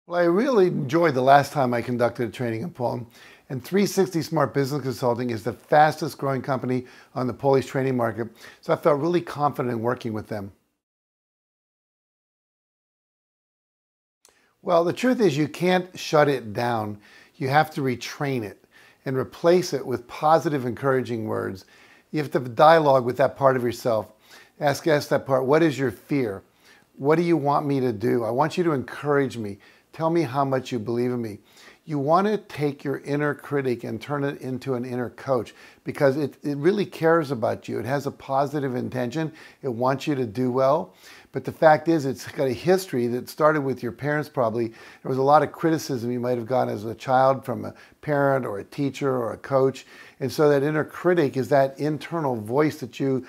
Well, I really enjoyed the last time I conducted a training in Poland, and 360 Smart Business Consulting is the fastest growing company on the Polish training market, so I felt really confident in working with them. Well, the truth is you can't shut it down. You have to retrain it and replace it with positive, encouraging words. You have to have a dialogue with that part of yourself. Ask that part, what is your fear? What do you want me to do? I want you to encourage me. Tell me how much you believe in me. You want to take your inner critic and turn it into an inner coach because it really cares about you. It has a positive intention. It wants you to do well. But the fact is, it's got a history that started with your parents probably. There was a lot of criticism you might have gotten as a child from a parent or a teacher or a coach. And so that inner critic is that internal voice that you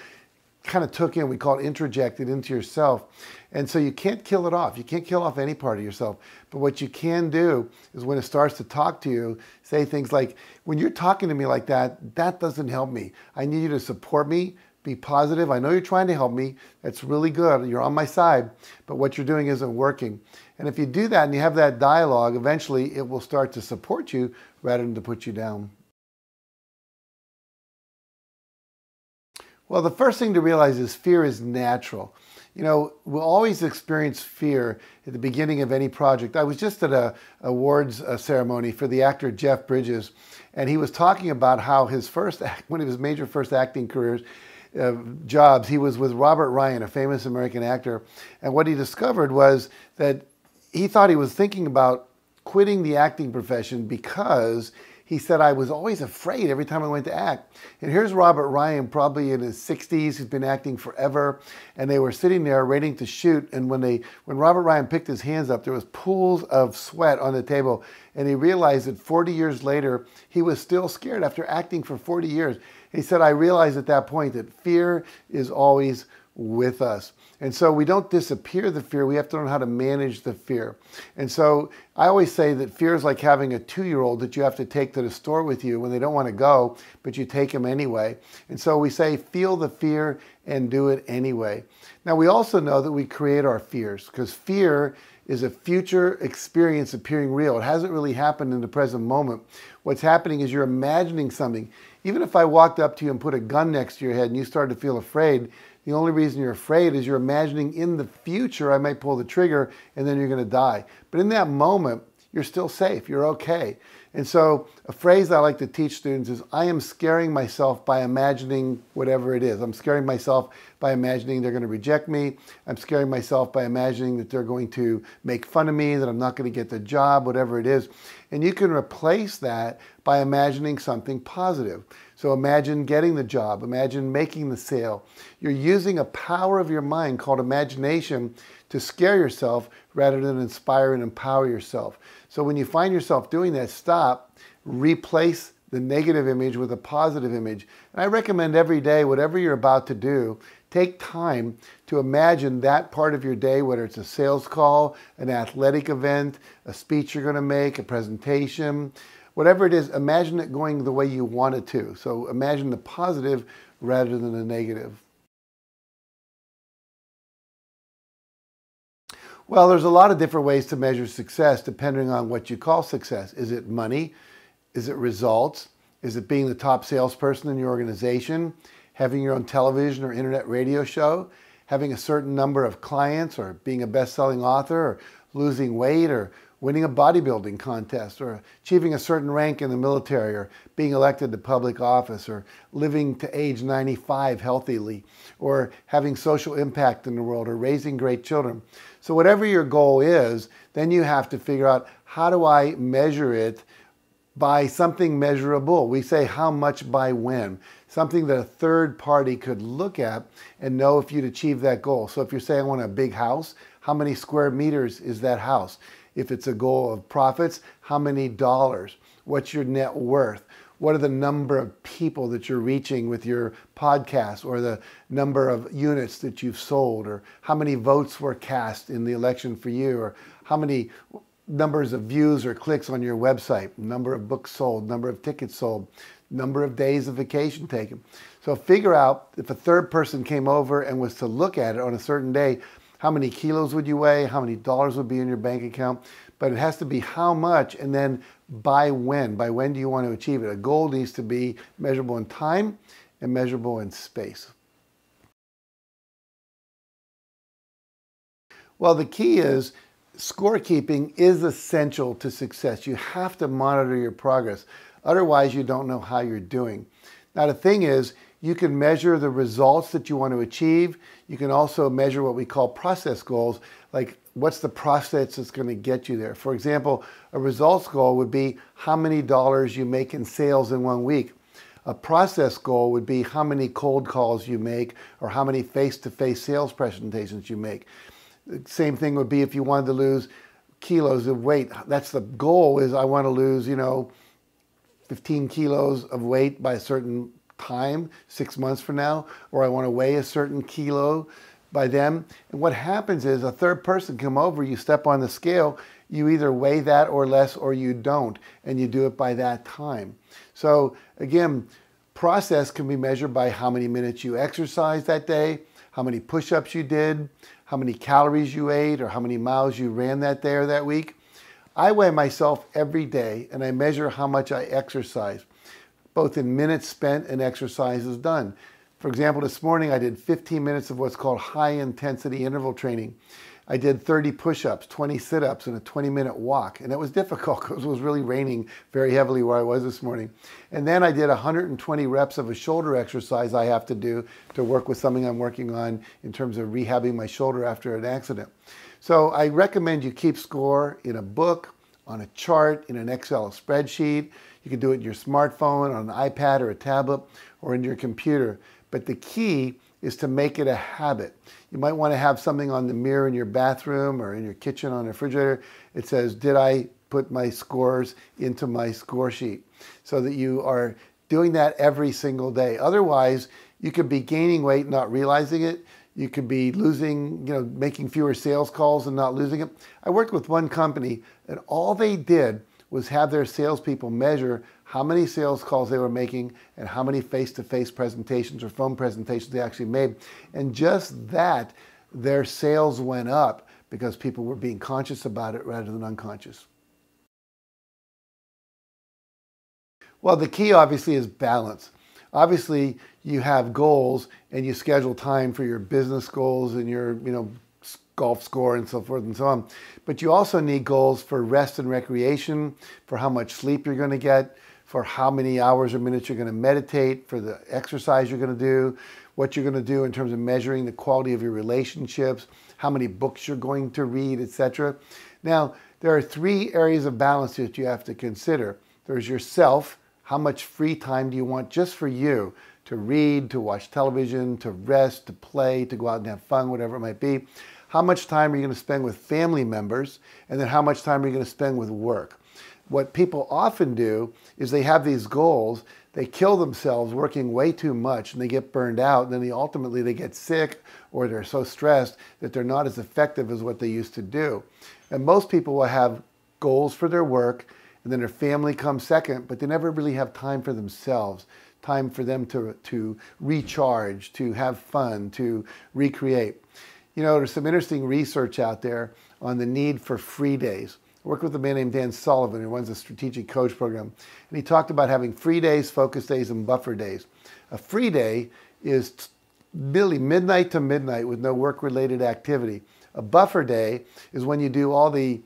kind of took in, we call it introjected into yourself. And so you can't kill it off. You can't kill off any part of yourself. But what you can do is when it starts to talk to you, say things like, when you're talking to me like that, that doesn't help me. I need you to support me, be positive. I know you're trying to help me. That's really good. You're on my side, but what you're doing isn't working. And if you do that and you have that dialogue, eventually it will start to support you rather than to put you down. Well, the first thing to realize is fear is natural. You know, we'll always experience fear at the beginning of any project. I was just at a awards ceremony for the actor Jeff Bridges, and he was talking about how his one of his major first acting careers, jobs, he was with Robert Ryan, a famous American actor, and what he discovered was that he thought he was thinking about quitting the acting profession because he said, I was always afraid every time I went to act. And here's Robert Ryan, probably in his 60s, he's been acting forever, and they were sitting there waiting to shoot, and when Robert Ryan picked his hands up, there was pools of sweat on the table, and he realized that 40 years later, he was still scared after acting for 40 years. He said, I realized at that point that fear is always with us. And so we don't disappear the fear, we have to learn how to manage the fear. And so I always say that fear is like having a 2-year-old that you have to take to the store with you when they don't want to go, but you take them anyway. And so we say, feel the fear and do it anyway. Now we also know that we create our fears because fear is a future experience appearing real. It hasn't really happened in the present moment. What's happening is you're imagining something. Even if I walked up to you and put a gun next to your head and you started to feel afraid, the only reason you're afraid is you're imagining in the future I might pull the trigger and then you're going to die. But in that moment, you're still safe. You're okay. And so a phrase I like to teach students is, I am scaring myself by imagining whatever it is. I'm scaring myself by imagining they're going to reject me. I'm scaring myself by imagining that they're going to make fun of me, that I'm not going to get the job, whatever it is. And you can replace that by imagining something positive. So imagine getting the job. Imagine making the sale. You're using a power of your mind called imagination to scare yourself rather than inspire and empower yourself. So when you find yourself doing that, stop, replace the negative image with a positive image. And I recommend every day, whatever you're about to do, take time to imagine that part of your day, whether it's a sales call, an athletic event, a speech you're going to make, a presentation, whatever it is, imagine it going the way you want it to. So imagine the positive rather than the negative. Well, there's a lot of different ways to measure success depending on what you call success. Is it money? Is it results? Is it being the top salesperson in your organization? Having your own television or internet radio show? Having a certain number of clients, or being a best-selling author, or losing weight, or winning a bodybuilding contest, or achieving a certain rank in the military, or being elected to public office, or living to age 95 healthily, or having social impact in the world, or raising great children. So whatever your goal is, then you have to figure out, how do I measure it by something measurable? We say how much by when. Something that a third party could look at and know if you'd achieve that goal. So if you're saying I want a big house, how many square meters is that house? If it's a goal of profits, how many dollars? What's your net worth? What are the number of people that you're reaching with your podcast, or the number of units that you've sold, or how many votes were cast in the election for you, or how many numbers of views or clicks on your website, number of books sold, number of tickets sold, number of days of vacation taken. So figure out, if a third person came over and was to look at it on a certain day, how many kilos would you weigh? How many dollars would be in your bank account? but it has to be how much and then by when. By when do you want to achieve it? A goal needs to be measurable in time and measurable in space. Well, the key is scorekeeping is essential to success. You have to monitor your progress. Otherwise, you don't know how you're doing. Now, the thing is, you can measure the results that you want to achieve. You can also measure what we call process goals, like what's the process that's going to get you there. For example, a results goal would be how many dollars you make in sales in 1 week. A process goal would be how many cold calls you make or how many face-to-face sales presentations you make. The same thing would be if you wanted to lose kilos of weight. That's the goal, is I want to lose, 15 kilos of weight by a certain time, 6 months from now, or I want to weigh a certain kilo by then. And what happens is a third person come over, you step on the scale, you either weigh that or less or you don't, and you do it by that time. So again, process can be measured by how many minutes you exercised that day, how many push-ups you did, how many calories you ate, or how many miles you ran that day or that week. I weigh myself every day and I measure how much I exercise, both in minutes spent and exercises done. For example, this morning I did 15 minutes of what's called high intensity interval training. I did 30 push-ups, 20 sit-ups, and a 20-minute walk. And it was difficult because it was really raining very heavily where I was this morning. And then I did 120 reps of a shoulder exercise I have to do to work with something I'm working on in terms of rehabbing my shoulder after an accident. So I recommend you keep score in a book, on a chart, in an Excel spreadsheet. You can do it in your smartphone, on an iPad or a tablet, or in your computer. But the key is to make it a habit. You might want to have something on the mirror in your bathroom or in your kitchen on the refrigerator. It says, did I put my scores into my score sheet? So that you are doing that every single day. Otherwise, you could be gaining weight, not realizing it. You could be losing, making fewer sales calls and not losing it. I worked with one company and all they did was have their salespeople measure how many sales calls they were making and how many face-to-face presentations or phone presentations they actually made. And just that, their sales went up because people were being conscious about it rather than unconscious. Well, the key obviously is balance. Obviously, you have goals and you schedule time for your business goals and your, golf score and so forth and so on. But you also need goals for rest and recreation, for how much sleep you're going to get, for how many hours or minutes you're going to meditate, for the exercise you're going to do, what you're going to do in terms of measuring the quality of your relationships, how many books you're going to read, etc. Now, there are 3 areas of balance that you have to consider. There's yourself. How much free time do you want just for you to read, to watch television, to rest, to play, to go out and have fun, whatever it might be? How much time are you going to spend with family members? And then how much time are you going to spend with work? What people often do is they have these goals, they kill themselves working way too much and they get burned out, and then ultimately they get sick or they're so stressed that they're not as effective as what they used to do. And most people will have goals for their work and then their family comes second, but they never really have time for themselves, time for them to recharge, to have fun, to recreate. There's some interesting research out there on the need for free days. I worked with a man named Dan Sullivan who runs a strategic coach program. And he talked about having free days, focus days, and buffer days. A free day is really midnight to midnight with no work-related activity. A buffer day is when you do all the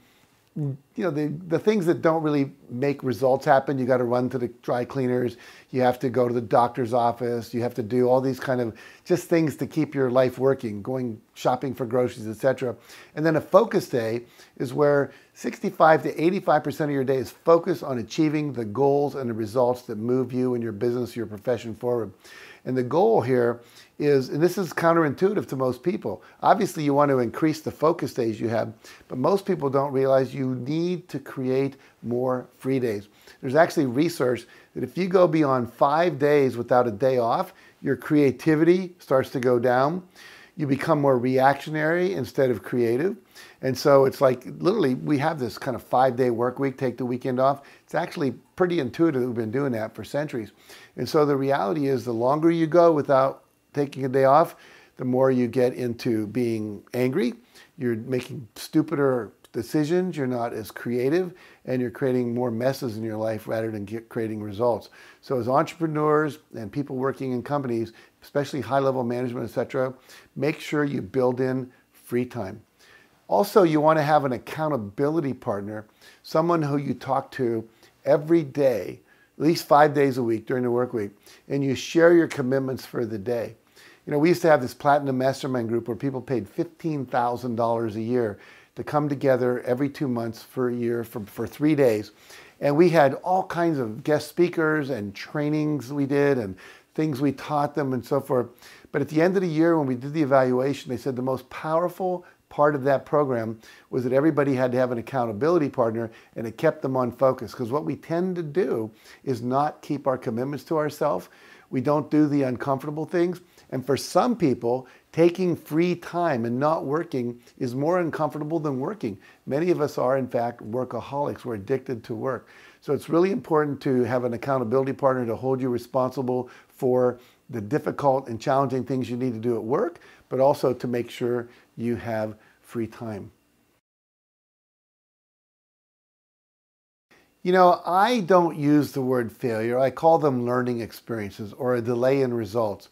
things that don't really make results happen. You got to run to the dry cleaners. You have to go to the doctor's office. You have to do all these kind of just things to keep your life working, going shopping for groceries, etc. And then a focus day is where 65 to 85% of your day is focused on achieving the goals and the results that move you and your business, your profession forward. And the goal here is, and this is counterintuitive to most people, obviously you want to increase the focus days you have, but most people don't realize you need to create more free days. There's actually research that if you go beyond 5 days without a day off, your creativity starts to go down. You become more reactionary instead of creative. And so it's like, literally, we have this kind of 5-day work week, take the weekend off. It's actually pretty intuitive. We've been doing that for centuries. And so the reality is the longer you go without taking a day off, the more you get into being angry. You're making stupider decisions, you're not as creative, and you're creating more messes in your life rather than creating results. So as entrepreneurs and people working in companies, especially high-level management, etc., make sure you build in free time. Also, you want to have an accountability partner, someone who you talk to every day, at least 5 days a week during the work week, and you share your commitments for the day. You know, we used to have this platinum mastermind group where people paid $15,000 a year to come together every 2 months for a year for 3 days. And we had all kinds of guest speakers and trainings we did and things we taught them and so forth. But at the end of the year, when we did the evaluation, they said the most powerful part of that program was that everybody had to have an accountability partner, and it kept them on focus. Because what we tend to do is not keep our commitments to ourselves. We don't do the uncomfortable things. And for some people, taking free time and not working is more uncomfortable than working. Many of us are, in fact, workaholics. We're addicted to work. So it's really important to have an accountability partner to hold you responsible for the difficult and challenging things you need to do at work, but also to make sure you have free time. You know, I don't use the word failure. I call them learning experiences or a delay in results.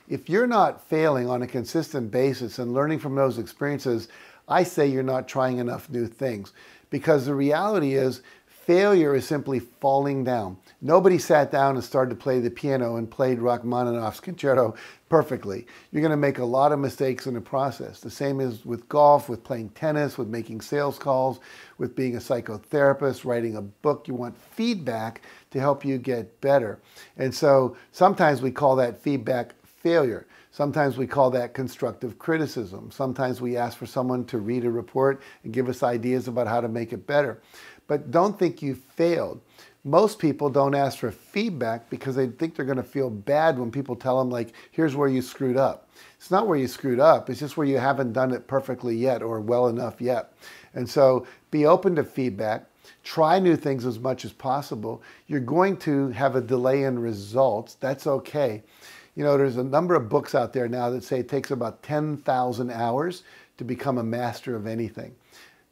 If you're not failing on a consistent basis and learning from those experiences, I say you're not trying enough new things, because the reality is failure is simply falling down. Nobody sat down and started to play the piano and played Rachmaninoff's concerto perfectly. You're going to make a lot of mistakes in the process. The same is with golf, with playing tennis, with making sales calls, with being a psychotherapist, writing a book. You want feedback to help you get better. And so sometimes we call that feedback failure. Sometimes we call that constructive criticism. Sometimes we ask for someone to read a report and give us ideas about how to make it better. But don't think you failed. Most people don't ask for feedback because they think they're going to feel bad when people tell them, like, here's where you screwed up. It's not where you screwed up. It's just where you haven't done it perfectly yet or well enough yet. And so be open to feedback. Try new things as much as possible. You're going to have a delay in results. That's okay. You know, there's a number of books out there now that say it takes about 10,000 hours to become a master of anything.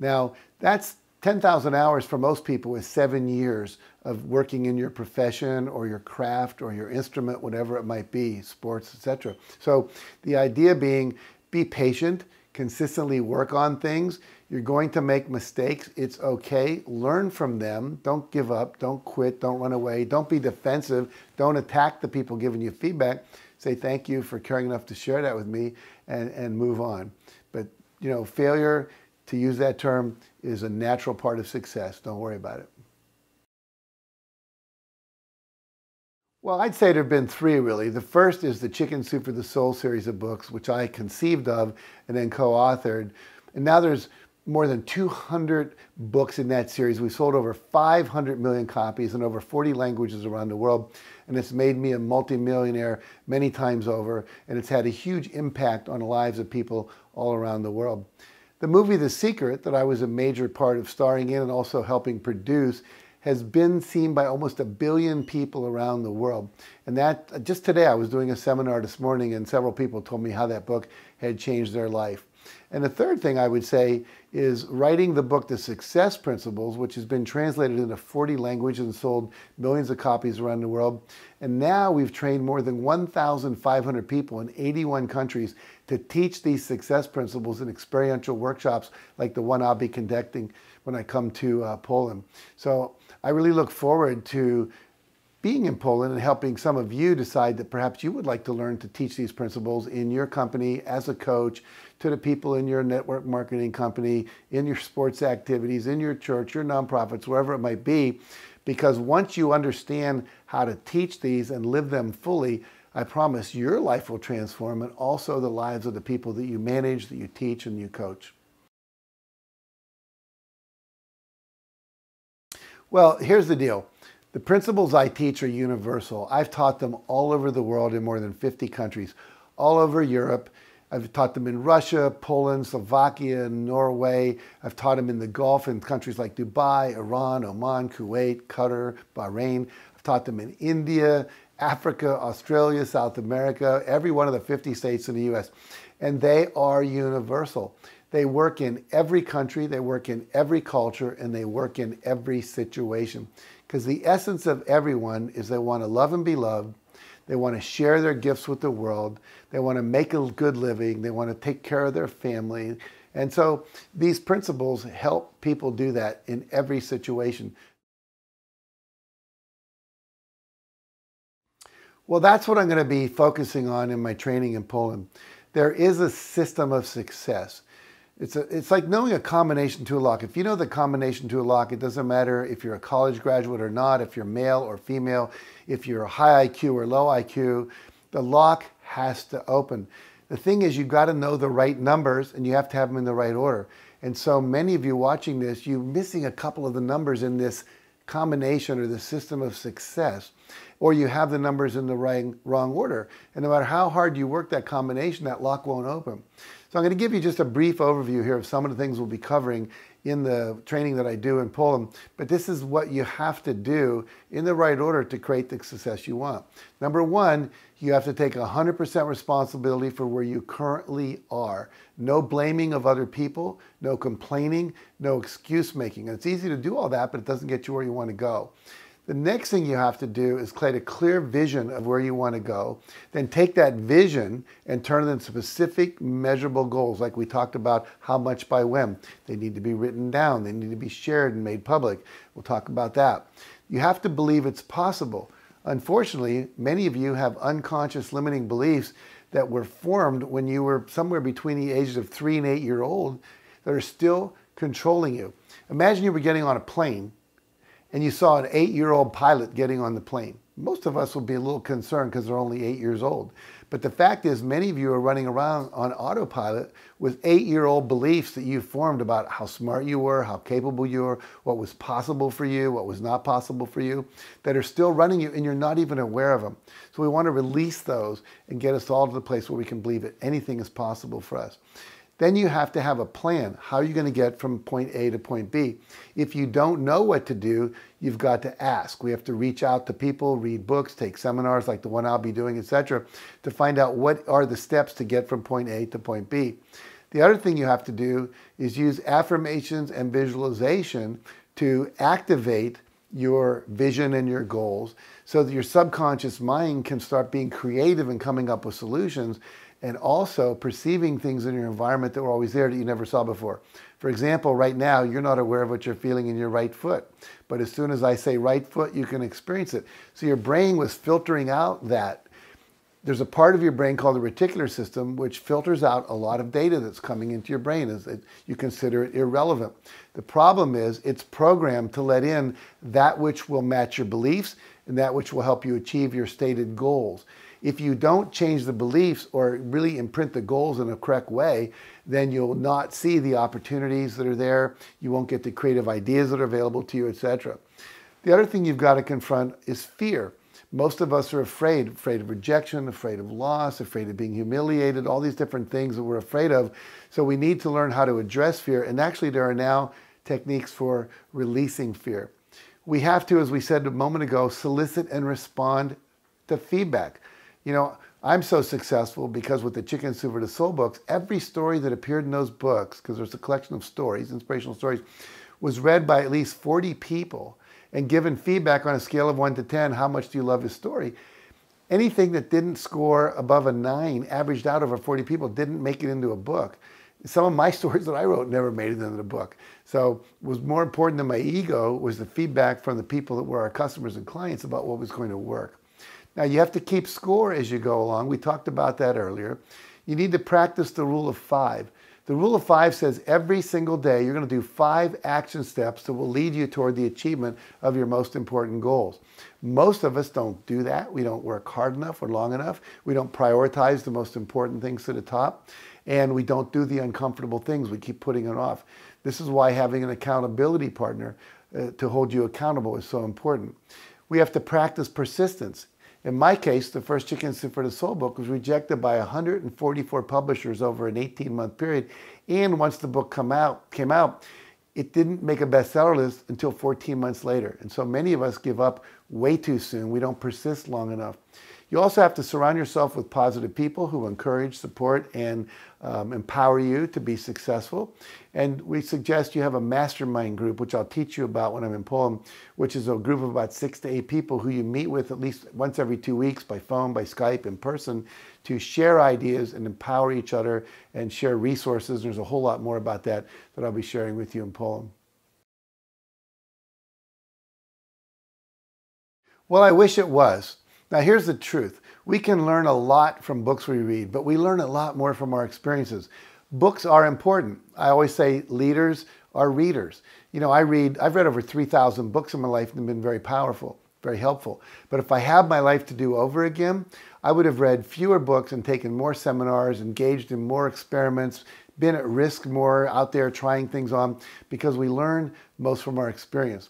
Now, that's 10,000 hours for most people is 7 years of working in your profession or your craft or your instrument, whatever it might be, sports, etc. So the idea being, be patient, consistently work on things. You're going to make mistakes. It's okay. Learn from them. Don't give up. Don't quit. Don't run away. Don't be defensive. Don't attack the people giving you feedback. Say thank you for caring enough to share that with me, and move on. But, you know, failure, to use that term, is a natural part of success. Don't worry about it. Well, I'd say there have been three, really. The first is the Chicken Soup for the Soul series of books, which I conceived of and then co-authored. And now there's more than 200 books in that series. We sold over 500 million copies in over 40 languages around the world. And it's made me a multimillionaire many times over. And it's had a huge impact on the lives of people all around the world. The movie The Secret, that I was a major part of starring in and also helping produce, has been seen by almost 1 billion people around the world. And that, just today, I was doing a seminar this morning and several people told me how that book had changed their life. And the third thing I would say is writing the book, The Success Principles, which has been translated into 40 languages and sold millions of copies around the world. And now we've trained more than 1,500 people in 81 countries to teach these success principles in experiential workshops like the one I'll be conducting when I come to Poland. So I really look forward to being in Poland and helping some of you decide that perhaps you would like to learn to teach these principles in your company as a coach, to the people in your network marketing company, in your sports activities, in your church, your nonprofits, wherever it might be. Because once you understand how to teach these and live them fully, I promise your life will transform, and also the lives of the people that you manage, that you teach, and you coach. Well, here's the deal. The principles I teach are universal. I've taught them all over the world in more than 50 countries, all over Europe. I've taught them in Russia, Poland, Slovakia, Norway. I've taught them in the Gulf in countries like Dubai, Iran, Oman, Kuwait, Qatar, Bahrain. I've taught them in India, Africa, Australia, South America, every one of the 50 states in the US. And they are universal. They work in every country, they work in every culture, and they work in every situation. Because the essence of everyone is they want to love and be loved. They want to share their gifts with the world. They want to make a good living. They want to take care of their family. And so these principles help people do that in every situation. Well, that's what I'm going to be focusing on in my training in Poland. There is a system of success. It's like knowing a combination to a lock. If you know the combination to a lock, it doesn't matter if you're a college graduate or not, if you're male or female, if you're high IQ or low IQ, the lock has to open. The thing is, you've got to know the right numbers and you have to have them in the right order. And so many of you watching this, you're missing a couple of the numbers in this combination or the system of success, or you have the numbers in the wrong order. And no matter how hard you work that combination, that lock won't open. So I'm going to give you just a brief overview here of some of the things we'll be covering in the training that I do in Poland. But this is what you have to do in the right order to create the success you want. Number one, you have to take 100% responsibility for where you currently are. No blaming of other people, no complaining, no excuse making. And it's easy to do all that, but it doesn't get you where you want to go. The next thing you have to do is create a clear vision of where you want to go. Then take that vision and turn it into specific measurable goals, like we talked about how much by when. They need to be written down. They need to be shared and made public. We'll talk about that. You have to believe it's possible. Unfortunately, many of you have unconscious limiting beliefs that were formed when you were somewhere between the ages of 3 and 8 years old that are still controlling you. Imagine you were getting on a plane and you saw an 8-year-old pilot getting on the plane. Most of us will be a little concerned because they're only 8 years old. But the fact is, many of you are running around on autopilot with 8-year-old beliefs that you formed about how smart you were, how capable you were, what was possible for you, what was not possible for you, that are still running you and you're not even aware of them. So we want to release those and get us all to the place where we can believe that anything is possible for us. Then you have to have a plan. How are you going to get from point A to point B? If you don't know what to do, you've got to ask. We have to reach out to people, read books, take seminars like the one I'll be doing, etc., to find out what are the steps to get from point A to point B. The other thing you have to do is use affirmations and visualization to activate your vision and your goals so that your subconscious mind can start being creative and coming up with solutions, and also perceiving things in your environment that were always there that you never saw before. For example, right now, you're not aware of what you're feeling in your right foot. But as soon as I say right foot, you can experience it. So your brain was filtering out that. There's a part of your brain called the reticular system, which filters out a lot of data that's coming into your brain. You consider it irrelevant. The problem is it's programmed to let in that which will match your beliefs and that which will help you achieve your stated goals. If you don't change the beliefs or really imprint the goals in a correct way, then you'll not see the opportunities that are there. You won't get the creative ideas that are available to you, etc. The other thing you've got to confront is fear. Most of us are afraid of rejection, afraid of loss, afraid of being humiliated, all these different things that we're afraid of. So we need to learn how to address fear. And actually, there are now techniques for releasing fear. We have to, as we said a moment ago, solicit and respond to feedback. You know, I'm so successful because with the Chicken Soup for the Soul books, every story that appeared in those books, because there's a collection of stories, inspirational stories, was read by at least 40 people and given feedback on a scale of 1 to 10, how much do you love this story? Anything that didn't score above a 9, averaged out over 40 people, didn't make it into a book. Some of my stories that I wrote never made it into the book. So what was more important than my ego was the feedback from the people that were our customers and clients about what was going to work. Now, you have to keep score as you go along. We talked about that earlier. You need to practice the rule of 5. The rule of 5 says every single day you're going to do 5 action steps that will lead you toward the achievement of your most important goals. Most of us don't do that. We don't work hard enough or long enough. We don't prioritize the most important things to the top. And we don't do the uncomfortable things. We keep putting it off. This is why having an accountability partner to hold you accountable is so important. We have to practice persistence. In my case, the first Chicken Soup for the Soul book was rejected by 144 publishers over an 18-month period. And once the book came out, it didn't make a bestseller list until 14 months later. And so many of us give up way too soon. We don't persist long enough. You also have to surround yourself with positive people who encourage, support, and empower you to be successful. And we suggest you have a mastermind group, which I'll teach you about when I'm in Poland, which is a group of about 6 to 8 people who you meet with at least once every 2 weeks by phone, by Skype, in person, to share ideas and empower each other and share resources. There's a whole lot more about that I'll be sharing with you in Poland. Well, I wish it was. Now, here's the truth. We can learn a lot from books we read, but we learn a lot more from our experiences. Books are important. I always say leaders are readers. You know, I've read over 3,000 books in my life and they've been very powerful, very helpful. But if I had my life to do over again, I would have read fewer books and taken more seminars, engaged in more experiments, been at risk more out there trying things on, because we learn most from our experience.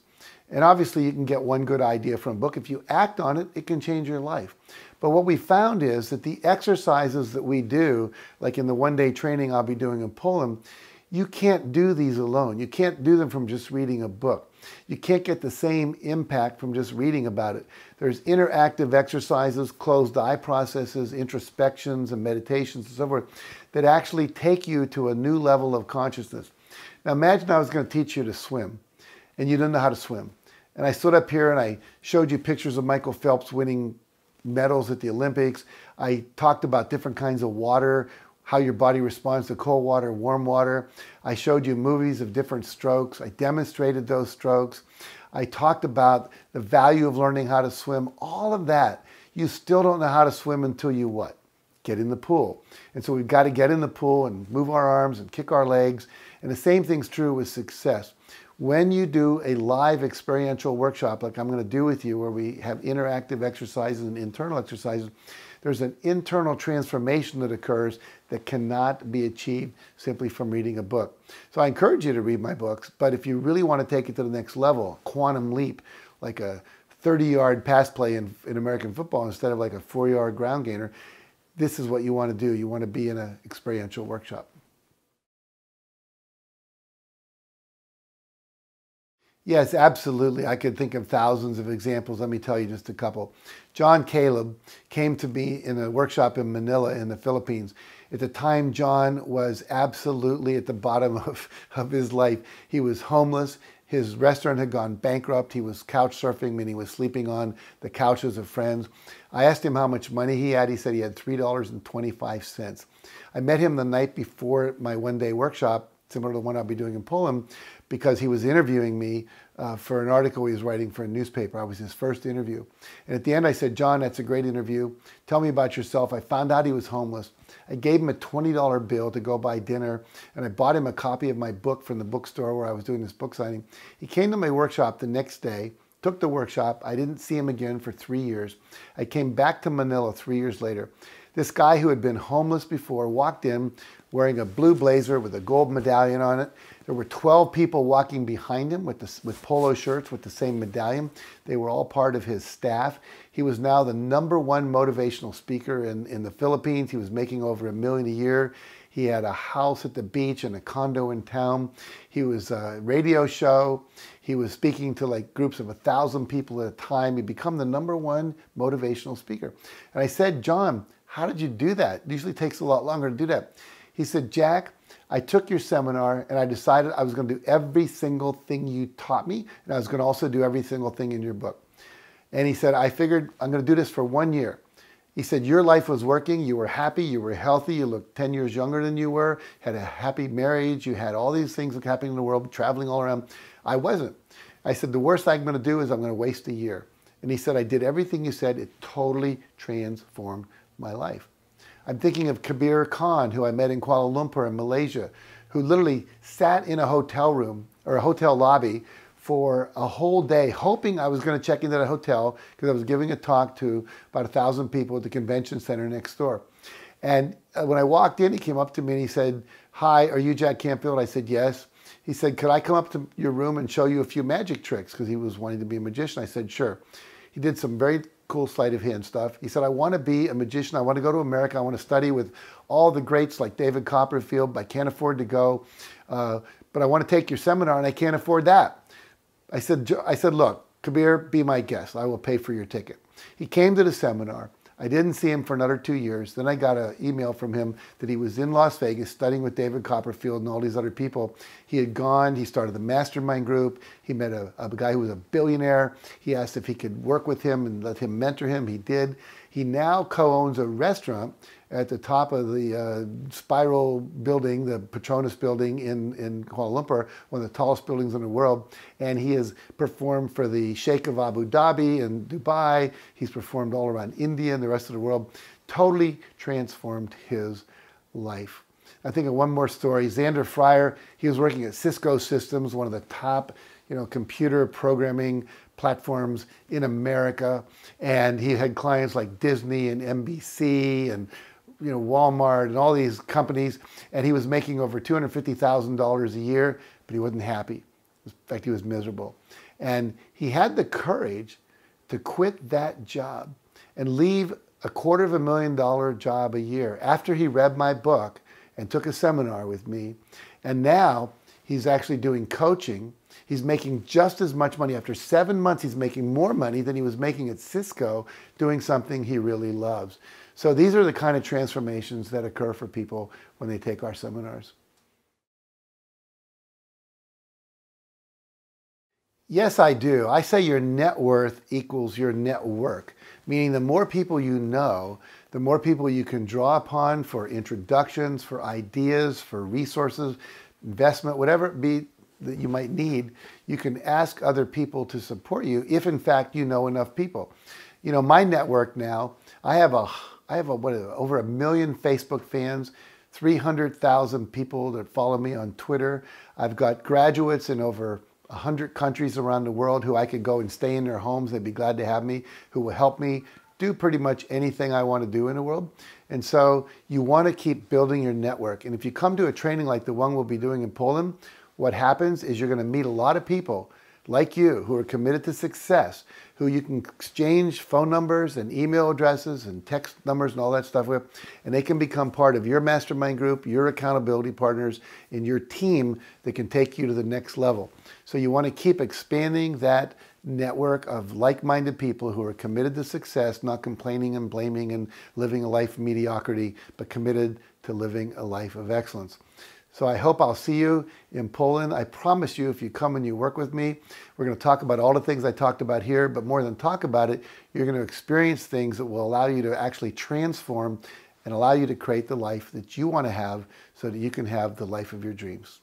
And obviously you can get one good idea from a book. If you act on it, it can change your life. But what we found is that the exercises that we do, like in the one-day training I'll be doing in Poland, you can't do these alone. You can't do them from just reading a book. You can't get the same impact from just reading about it. There's interactive exercises, closed eye processes, introspections and meditations and so forth that actually take you to a new level of consciousness. Now imagine I was going to teach you to swim and you didn't know how to swim. And I stood up here and I showed you pictures of Michael Phelps winning medals at the Olympics. I talked about different kinds of water, how your body responds to cold water, warm water. I showed you movies of different strokes. I demonstrated those strokes. I talked about the value of learning how to swim. All of that. You still don't know how to swim until you what? Get in the pool. And so we've got to get in the pool and move our arms and kick our legs. And the same thing's true with success. When you do a live experiential workshop like I'm going to do with you, where we have interactive exercises and internal exercises, there's an internal transformation that occurs that cannot be achieved simply from reading a book. So I encourage you to read my books, but if you really want to take it to the next level, quantum leap, like a 30-yard pass play in American football instead of like a 4-yard ground gainer, this is what you want to do. You want to be in an experiential workshop. Yes, absolutely. I could think of thousands of examples. Let me tell you just a couple. John Caleb came to me in a workshop in Manila in the Philippines. At the time, John was absolutely at the bottom of his life. He was homeless. His restaurant had gone bankrupt. He was couch surfing, meaning he was sleeping on the couches of friends. I asked him how much money he had. He said he had $3.25. I met him the night before my one-day workshop, similar to the one I'll be doing in Poland, because he was interviewing me for an article he was writing for a newspaper. I was his first interview. And at the end I said, John, that's a great interview. Tell me about yourself. I found out he was homeless. I gave him a $20 bill to go buy dinner, and I bought him a copy of my book from the bookstore where I was doing this book signing. He came to my workshop the next day, took the workshop. I didn't see him again for 3 years. I came back to Manila 3 years later. This guy who had been homeless before walked in wearing a blue blazer with a gold medallion on it. There were 12 people walking behind him with polo shirts with the same medallion. They were all part of his staff. He was now the #1 motivational speaker in the Philippines. He was making over $1 million a year. He had a house at the beach and a condo in town. He was a radio show. He was speaking to like groups of 1,000 people at a time. He'd become the #1 motivational speaker. And I said, John, how did you do that? It usually takes a lot longer to do that. He said, Jack, I took your seminar and I decided I was going to do every single thing you taught me, and I was going to also do every single thing in your book. And he said, I figured I'm going to do this for 1 year. He said, your life was working, you were happy, you were healthy, you looked 10 years younger than you were, had a happy marriage, you had all these things happening in the world, traveling all around. I wasn't. I said, the worst I'm going to do is I'm going to waste a year. And he said, I did everything you said. It totally transformed my life. I'm thinking of Kabir Khan, who I met in Kuala Lumpur in Malaysia, who literally sat in a hotel room or a hotel lobby for a whole day, hoping I was going to check into the hotel because I was giving a talk to about 1,000 people at the convention center next door. And when I walked in, he came up to me and he said, hi, are you Jack Canfield? I said, yes. He said, could I come up to your room and show you a few magic tricks? Because he was wanting to be a magician. I said, sure. He did some very cool sleight of hand stuff. He said, I want to be a magician. I want to go to America. I want to study with all the greats like David Copperfield, but I can't afford to go. But I want to take your seminar and I can't afford that. I said, look, Kabir, be my guest. I will pay for your ticket. He came to the seminar. I didn't see him for another 2 years. Then I got an email from him that he was in Las Vegas studying with David Copperfield and all these other people. He had gone, he started the mastermind group. He met a guy who was a billionaire. He asked if he could work with him and let him mentor him. He did. He now co-owns a restaurant at the top of the Spiral building, the Petronas building in Kuala Lumpur, one of the tallest buildings in the world. And he has performed for the Sheikh of Abu Dhabi and Dubai. He's performed all around India and the rest of the world. Totally transformed his life. I think of one more story. Xander Fryer, he was working at Cisco Systems, one of the top, computer programming platforms in America. And he had clients like Disney and NBC and Walmart and all these companies. And he was making over $250,000 a year, but he wasn't happy. In fact, he was miserable. And he had the courage to quit that job and leave a $250,000 job a year after he read my book and took a seminar with me. And now he's actually doing coaching. He's making just as much money. After 7 months, he's making more money than he was making at Cisco doing something he really loves. So these are the kind of transformations that occur for people when they take our seminars. Yes, I do. I say your net worth equals your network, meaning the more people you know, the more people you can draw upon for introductions, for ideas, for resources, investment, whatever it be that you might need. You can ask other people to support you if in fact you know enough people. My network now, I have over 1 million Facebook fans, 300,000 people that follow me on Twitter. I've got graduates in over 100 countries around the world who I could go and stay in their homes. They'd be glad to have me, who will help me do pretty much anything I want to do in the world. And so you want to keep building your network. And if you come to a training like the one we'll be doing in Poland, what happens is you're going to meet a lot of people like you who are committed to success, who you can exchange phone numbers and email addresses and text numbers and all that stuff with, and they can become part of your mastermind group, your accountability partners, and your team that can take you to the next level. So you want to keep expanding that network of like-minded people who are committed to success, not complaining and blaming and living a life of mediocrity, but committed to living a life of excellence. So I hope I'll see you in Poland. I promise you, if you come and you work with me, we're going to talk about all the things I talked about here, but more than talk about it, you're going to experience things that will allow you to actually transform and allow you to create the life that you want to have so that you can have the life of your dreams.